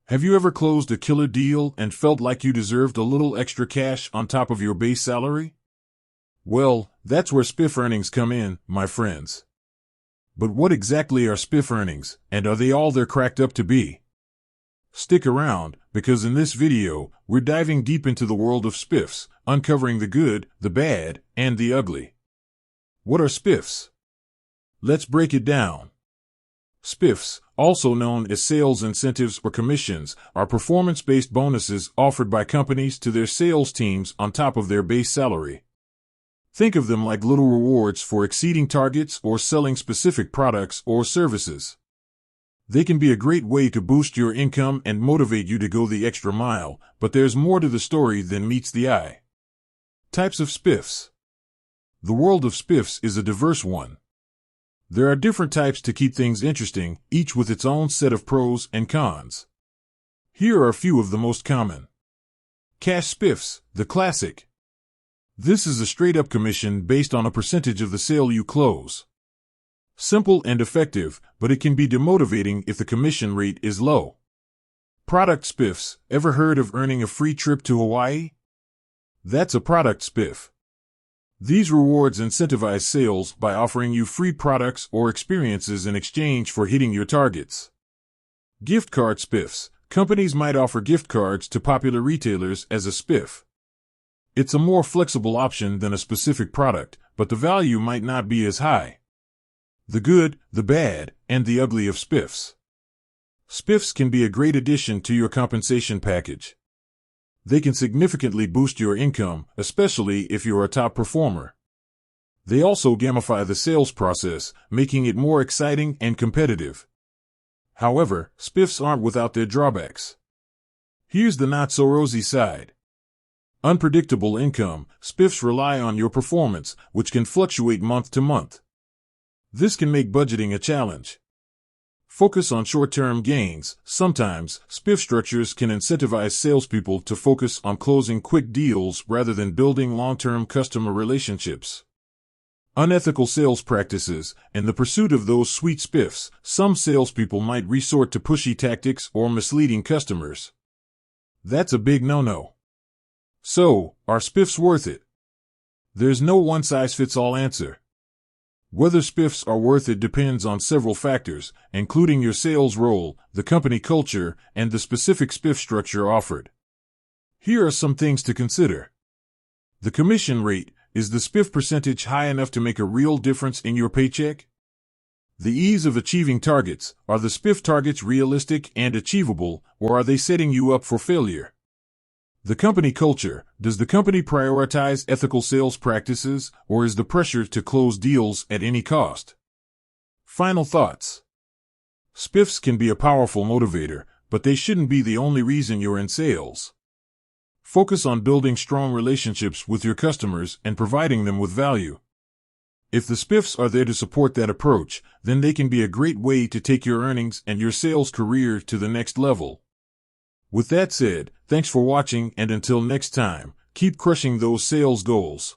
Have you ever closed a killer deal and felt like you deserved a little extra cash on top of your base salary? Well, that's where spiff earnings come in, my friends. But what exactly are spiff earnings, and are they all they're cracked up to be? Stick around, because in this video, we're diving deep into the world of spiffs, uncovering the good, the bad, and the ugly. What are spiffs? Let's break it down. Spiffs, also known as sales incentives or commissions, are performance-based bonuses offered by companies to their sales teams on top of their base salary. Think of them like little rewards for exceeding targets or selling specific products or services. They can be a great way to boost your income and motivate you to go the extra mile, but there's more to the story than meets the eye. Types of spiffs. The world of spiffs is a diverse one. There are different types to keep things interesting, each with its own set of pros and cons. Here are a few of the most common. Cash spiffs, the classic. This is a straight-up commission based on a percentage of the sale you close. Simple and effective, but it can be demotivating if the commission rate is low. Product spiffs, ever heard of earning a free trip to Hawaii? That's a product spiff. These rewards incentivize sales by offering you free products or experiences in exchange for hitting your targets. Gift card spiffs. Companies might offer gift cards to popular retailers as a spiff. It's a more flexible option than a specific product, but the value might not be as high. The good, the bad, and the ugly of spiffs. Spiffs can be a great addition to your compensation package. They can significantly boost your income, especially if you're a top performer. They also gamify the sales process, making it more exciting and competitive. However, spiffs aren't without their drawbacks. Here's the not-so-rosy side. Unpredictable income. Spiffs rely on your performance, which can fluctuate month to month. This can make budgeting a challenge. Focus on short-term gains. Sometimes, spiff structures can incentivize salespeople to focus on closing quick deals rather than building long-term customer relationships. Unethical sales practices. In the pursuit of those sweet spiffs, some salespeople might resort to pushy tactics or misleading customers. That's a big no-no. So, are spiffs worth it? There's no one-size-fits-all answer. Whether spiffs are worth it depends on several factors, including your sales role, the company culture, and the specific spiff structure offered. Here are some things to consider. The commission rate. Is the spiff percentage high enough to make a real difference in your paycheck? The ease of achieving targets. Are the spiff targets realistic and achievable, or are they setting you up for failure? The company culture. Does the company prioritize ethical sales practices, or is the pressure to close deals at any cost? Final thoughts. Spiffs can be a powerful motivator, but they shouldn't be the only reason you're in sales. Focus on building strong relationships with your customers and providing them with value. If the spiffs are there to support that approach, then they can be a great way to take your earnings and your sales career to the next level. With that said, thanks for watching, and until next time, keep crushing those sales goals.